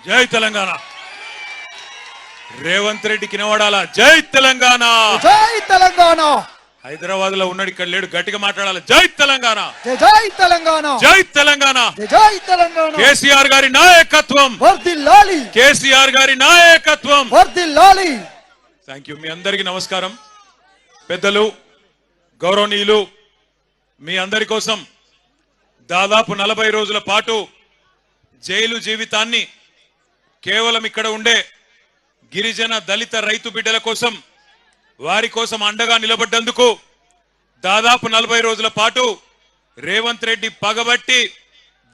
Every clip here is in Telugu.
జై తెలంగాణ. రేవంత్ రెడ్డి కినవాడాలా జై తెలంగాణ. జై తెలంగాణ. హైదరాబాద్ లో ఉన్నాడు, ఇక్కడ లేడు, గట్టిగా మాట్లాడాలి. జై తెలంగాణ. జై తెలంగాణ. జై తెలంగాణ. జై తెలంగాణ. కేసీఆర్ గారి నాయకత్వం వర్ధిల్లాలి. కేసీఆర్ గారి నాయకత్వం వర్ధిల్లాలి. Thank you. మీ అందరికీ నమస్కారం. పెద్దలు, గౌరవనీయులు, మీ అందరి కోసం దాదాపు 40 రోజుల పాటు జైలు జీవితాన్ని కేవలం ఇక్కడ ఉండే గిరిజన దళిత రైతు బిడ్డల కోసం, వారి కోసం అండగా నిలబడ్డందుకు దాదాపు 40 రోజుల పాటు రేవంత్ రెడ్డి పగబట్టి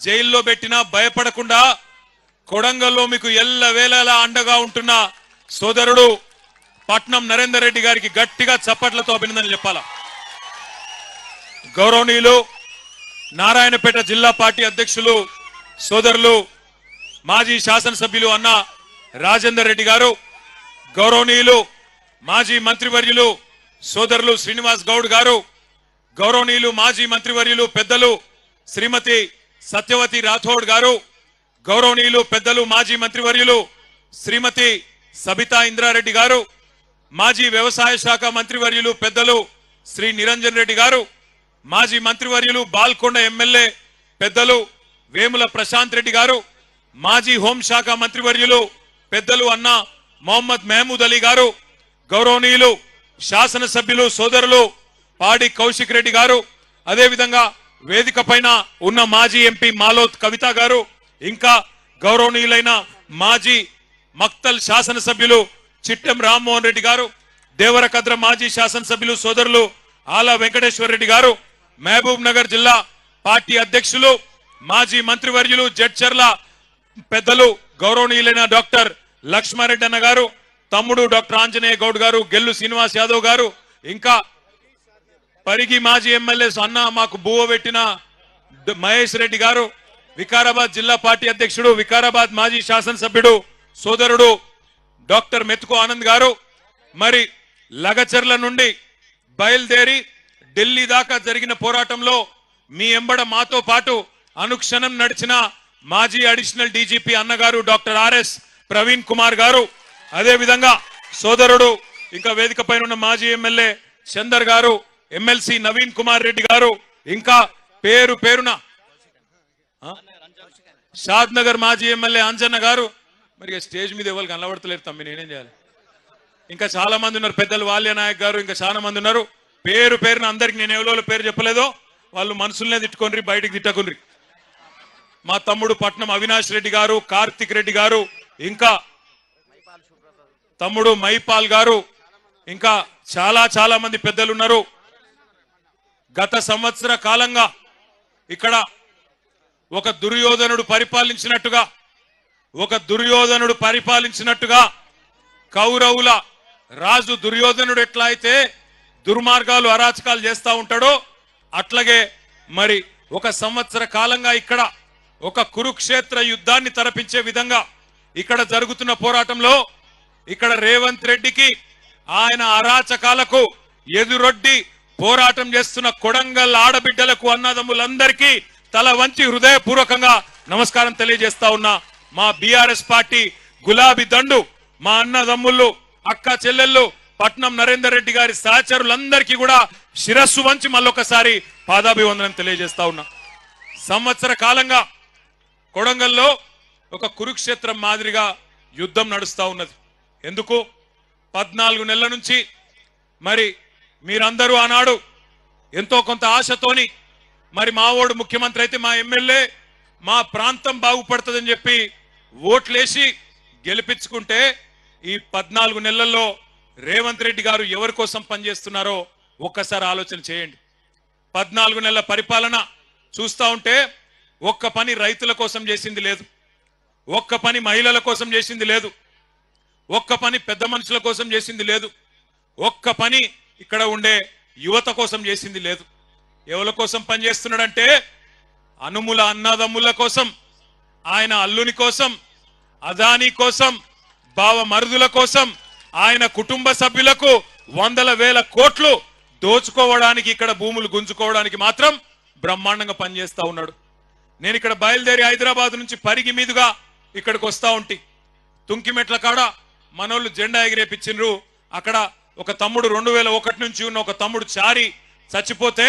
జైల్లో పెట్టినా భయపడకుండా కొడంగల్లో మీకు ఎల్లవేళలా అండగా ఉంటున్న సోదరుడు పట్నం నరేందర్ రెడ్డి గారికి గట్టిగా చప్పట్లతో అభినందనలు చెప్పాలా. గౌరవనీయులు నారాయణపేట జిల్లా పార్టీ అధ్యక్షులు సోదరులు మాజీ శాసనసభ్యులు అన్న రాజేందర్ రెడ్డి గారు, గౌరవనీయులు మాజీ మంత్రివర్యులు సోదరులు శ్రీనివాస్ గౌడ్ గారు, గౌరవనీయులు మాజీ మంత్రివర్యులు పెద్దలు శ్రీమతి సత్యవతి రాథోడ్ గారు, గౌరవనీయులు పెద్దలు మాజీ మంత్రివర్యులు శ్రీమతి సబితా ఇంద్రారెడ్డి గారు, మాజీ వ్యవసాయ శాఖ మంత్రివర్యులు పెద్దలు శ్రీ నిరంజన్ రెడ్డి గారు, మాజీ మంత్రివర్యులు బాల్కొండ ఎమ్మెల్యే పెద్దలు వేముల ప్రశాంత్ రెడ్డి గారు, మాజీ హోంశాఖ మంత్రివర్యులు పెద్దలు అన్న మొహమ్మద్ మహమూద్ అలీ గారు, గౌరవనీయులు శాసనసభ్యులు సోదరులు పాడి కౌశిక్ రెడ్డి గారు, అదేవిధంగా వేదిక పైన ఉన్న మాజీ ఎంపీ మాలోత్ కవిత గారు, ఇంకా గౌరవనీయులైన మాజీ మక్తల్ శాసనసభ్యులు చిట్టెం రామ్మోహన్ రెడ్డి గారు, దేవరకద్ర మాజీ శాసనసభ్యులు సోదరులు ఆలా వెంకటేశ్వర రెడ్డి గారు, మహబూబ్ నగర్ జిల్లా పార్టీ అధ్యక్షులు మాజీ మంత్రివర్యులు జడ్చర్ల పెద్దలు గౌరవనీయులైన డాక్టర్ లక్ష్మారెడ్డి అన్న గారు, తమ్ముడు డాక్టర్ ఆంజనేయ గౌడ్ గారు, గెల్లు శ్రీనివాస్ యాదవ్ గారు, ఇంకా పరిగి మాజీ ఎమ్మెల్యే అన్న మాకు బువ్వ పెట్టిన మహేష్ రెడ్డి గారు, వికారాబాద్ జిల్లా పార్టీ అధ్యక్షుడు వికారాబాద్ మాజీ శాసనసభ్యుడు సోదరుడు డాక్టర్ మెతుకు ఆనంద్ గారు, మరి లగచర్ల నుండి బయలుదేరి ఢిల్లీ దాకా జరిగిన పోరాటంలో మీ ఎంబడ మాతో పాటు అనుక్షణం నడిచిన మాజీ అడిషనల్ డీజీపీ అన్నగారు డాక్టర్ ఆర్ఎస్ ప్రవీణ్ కుమార్ గారు, అదే విధంగా సోదరుడు ఇంకా వేదిక పైన ఉన్న మాజీ ఎమ్మెల్యే చందర్ గారు, ఎమ్మెల్సీ నవీన్ కుమార్ రెడ్డి గారు, ఇంకా పేరు పేరున షాద్ నగర్ మాజీ ఎమ్మెల్యే అంజన్న గారు, మరి స్టేజ్ మీద ఎవరు కనబడతలేరు తమ్మి, నేనేం చేయాలి. ఇంకా చాలా మంది ఉన్నారు, పెద్దలు వాల్య నాయక్ గారు, ఇంకా చాలా మంది ఉన్నారు. పేరు పేరున అందరికి నేను ఎవరో పేరు చెప్పలేదో వాళ్ళు మనసులనే తిట్టుకోండి, బయటికి తిట్టకుండ్రి. మా తమ్ముడు పట్నం అవినాష్ రెడ్డి గారు, కార్తిక్ రెడ్డి గారు, ఇంకా తమ్ముడు మైపాల్ గారు, ఇంకా చాలా మంది పెద్దలు ఉన్నారు. గత సంవత్సర కాలంగా ఇక్కడ ఒక దుర్యోధనుడు పరిపాలించినట్టుగా కౌరవుల రాజు దుర్యోధనుడు ఎట్లా అయితే దుర్మార్గాలు అరాచకాలు చేస్తా ఉంటాడో అట్లాగే మరి ఒక సంవత్సర కాలంగా ఇక్కడ ఒక కురుక్షేత్ర యుద్ధాన్ని తరపించే విధంగా ఇక్కడ జరుగుతున్న పోరాటంలో ఇక్కడ రేవంత్ రెడ్డికి ఆయన అరాచకాలకు ఎదురొడ్డి పోరాటం చేస్తున్న కొడంగల్ ఆడబిడ్డలకు అన్నదమ్ములందరికీ తల వంచి హృదయపూర్వకంగా నమస్కారం తెలియజేస్తా ఉన్నా. మా బీఆర్ఎస్ పార్టీ గులాబీ దండు మా అన్నదమ్ముళ్ళు అక్క చెల్లెళ్ళు పట్నం నరేందర్ రెడ్డి గారి సహచరులందరికీ కూడా శిరస్సు వంచి మళ్ళొకసారి పాదాభివందనం తెలియజేస్తా ఉన్నా. సంవత్సర కాలంగా కొడంగల్లో ఒక కురుక్షేత్రం మాదిరిగా యుద్ధం నడుస్తా ఉన్నది. ఎందుకు? 14 నెలల నుంచి మరి మీరందరూ ఆనాడు ఎంతో కొంత ఆశతోని మరి మా ఓడు ముఖ్యమంత్రి అయితే మా ఎమ్మెల్యే మా ప్రాంతం బాగుపడుతుందని చెప్పి ఓట్లేసి గెలిపించుకుంటే ఈ 14 నెలల్లో రేవంత్ రెడ్డి గారు ఎవరి కోసం పనిచేస్తున్నారో ఒక్కసారి ఆలోచన చేయండి. 14 నెలల పరిపాలన చూస్తా ఉంటే ఒక్క పని రైతుల కోసం చేసింది లేదు, ఒక్క పని మహిళల కోసం చేసింది లేదు, ఒక్క పని పెద్ద మనుషుల కోసం చేసింది లేదు, ఒక్క పని ఇక్కడ ఉండే యువత కోసం చేసింది లేదు. ఎవరి కోసం పనిచేస్తున్నాడంటే అనుముల అన్నదమ్ముల కోసం, ఆయన అల్లుని కోసం, అదానీ కోసం, బావ మరుదుల కోసం, ఆయన కుటుంబ సభ్యులకు 100,000 కోట్లు దోచుకోవడానికి, ఇక్కడ భూములు గుంజుకోవడానికి మాత్రం బ్రహ్మాండంగా పనిచేస్తా ఉన్నాడు. నేను ఇక్కడ బయలుదేరి హైదరాబాద్ నుంచి పరిగి మీదుగా ఇక్కడికి వస్తా ఉంటి తుంకిమెట్ల కాడ మనోళ్ళు జెండా ఎగిరేపించిండ్రు. అక్కడ ఒక తమ్ముడు 2001 నుంచి ఉన్న ఒక తమ్ముడు చారి చచ్చిపోతే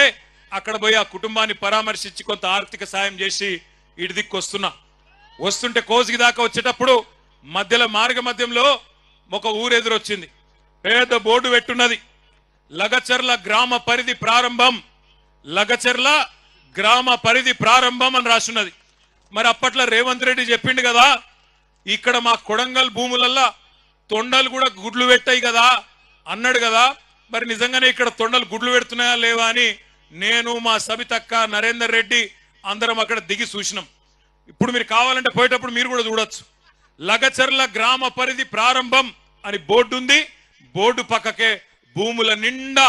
అక్కడ పోయి ఆ కుటుంబాన్ని పరామర్శించి కొంత ఆర్థిక సాయం చేసి ఇటు దిక్కు వస్తుంటే కోసిగి దాకా వచ్చేటప్పుడు మార్గ మధ్యంలో ఒక ఊరు ఎదురొచ్చింది. పేద బోర్డు పెట్టున్నది, లగచర్ల గ్రామ పరిధి ప్రారంభం, లగచర్ల గ్రామ పరిధి ప్రారంభం అని రాసున్నది. మరి అప్పట్లో రేవంత్ రెడ్డి చెప్పిండు కదా, ఇక్కడ మా కొడంగల్ భూములల్లా తొండలు కూడా గుడ్లు పెట్టాయి కదా అన్నాడు కదా. మరి నిజంగానే ఇక్కడ తొండలు గుడ్లు పెడుతున్నాయా లేవా అని నేను, మా సబితక్క, నరేందర్ రెడ్డి అందరం అక్కడ దిగి చూసినాం. ఇప్పుడు మీరు కావాలంటే పోయేటప్పుడు మీరు కూడా చూడొచ్చు. లగచర్ల గ్రామ పరిధి ప్రారంభం అని బోర్డు ఉంది. బోర్డు పక్కకే భూముల నిండా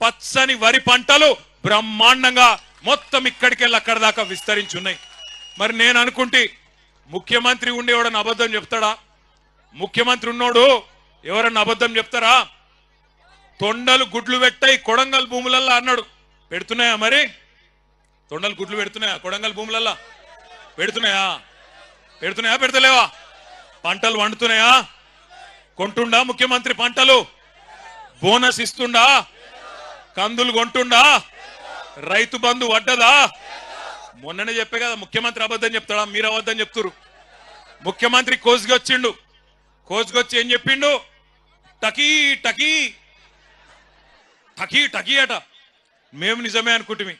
పచ్చని వరి పంటలు బ్రహ్మాండంగా మొత్తం ఇక్కడికెళ్ళి అక్కడ దాకా విస్తరించున్నాయి. మరి నేను అనుకుంటే ముఖ్యమంత్రి ఉండేవాడని అబద్ధం చెప్తాడా? ముఖ్యమంత్రి ఉన్నోడు ఎవరన్నా అబద్ధం చెప్తారా? తొండలు గుడ్లు పెట్టాయి కొడంగల్ భూములల్లా అన్నాడు. పెడుతున్నాయా? మరి తొండలు గుడ్లు పెడుతున్నాయా కొడంగల్ భూములల్లా? పెడుతున్నాయా? పెడతలేవా? పంటలు వండుతున్నాయా? కొంటుండా ముఖ్యమంత్రి పంటలు? బోనస్ ఇస్తుండా? కందులు కొంటుండా? రైతు బంధు వడ్డదా? మొన్ననే చెప్పే కదా ముఖ్యమంత్రి అబద్ధం చెప్తాడా? మీరు అబద్ధం చెప్తురు. ముఖ్యమంత్రి కోసిగి వచ్చిండు. కోసిగొచ్చి ఏం చెప్పిండు? టకీ టకీ టకీ టకీ అట. మేము నిజమే అనుకుంటుమి.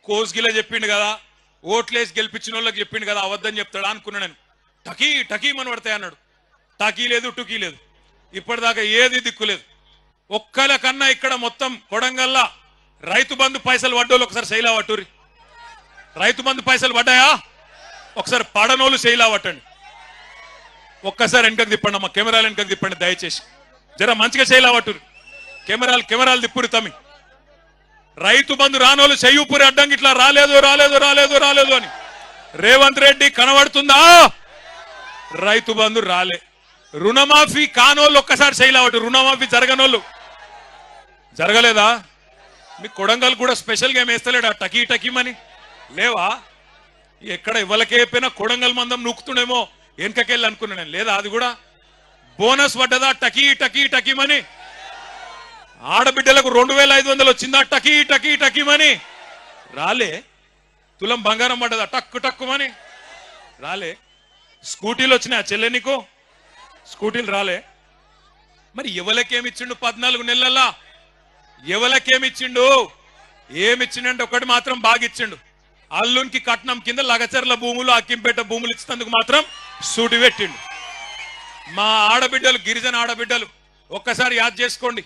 కోసిగిలో చెప్పిండు కదా, ఓట్లేసి గెలిపించిన వాళ్ళకి చెప్పిండు కదా, అబద్ధం చెప్తాడా అనుకున్నా నేను. టకీ టకీ మన పడతాయి అన్నాడు. టకీ లేదు, టుకీ లేదు, ఇప్పటిదాకా ఏది దిక్కులేదు. ఒక్కల కన్నా ఇక్కడ మొత్తం కొడంగల్లా రైతు బంధు పైసలు పడ్డోళ్ళు ఒకసారి శైలా పట్టురి. రైతు బంధు పైసలు పడ్డాయా? ఒకసారి పడనోళ్ళు శైలా పట్టండి. ఒక్కసారి వెనకకు తిప్పండి అమ్మా, కెమెరాలు వెనకకు తిప్పండి దయచేసి. జర మంచిగా శైలా పట్టురు. కెమెరాలు తిప్పురు తమ్మి. రైతు బంధు రానోళ్ళు చెయ్యూపురి అడ్డంకి ఇట్లా రాలేదు రాలేదు రాలేదు రాలేదు అని. రేవంత్ రెడ్డి కనబడుతుందా? రైతు బంధు రాలే. రుణమాఫీ కానోళ్ళు ఒక్కసారి శైలా పట్టు. రుణమాఫీ జరగనోళ్ళు జరగలేదా? మీ కొడంగల్ కూడా స్పెషల్ గా ఏం వేస్తలేడా టకీ టకీమని? లేవా? ఎక్కడ ఇవ్వలకేపోయినా కొడంగల్ మందం నూకుతుండేమో వెనకకెళ్ళి అనుకున్నా నేను. లేదా అది కూడా బోనస్ పడ్డదా టకీ టకీ టకీమని? ఆడబిడ్డలకు 2500 వచ్చిందా టకీ టకీ టకీమని? రాలే. తులం బంగారం పడ్డదా టక్కు టక్కుమని? రాలే. స్కూటీలు వచ్చినాయా చెల్లె నీకు? స్కూటీలు రాలే. మరి ఎవలకేమిచ్చిండు 14 నెలల? ఎవలకేమిచ్చిండు? ఏమిచ్చిండంటే ఒకటి మాత్రం బాగా ఇచ్చిండు. అల్లునికి కట్నం కింద లగచర్ల భూములు, అక్కింపేట భూములు ఇచ్చినందుకు మాత్రం సూటి పెట్టిండు. మా ఆడబిడ్డలు, గిరిజన ఆడబిడ్డలు ఒక్కసారి యాద్ చేసుకోండి.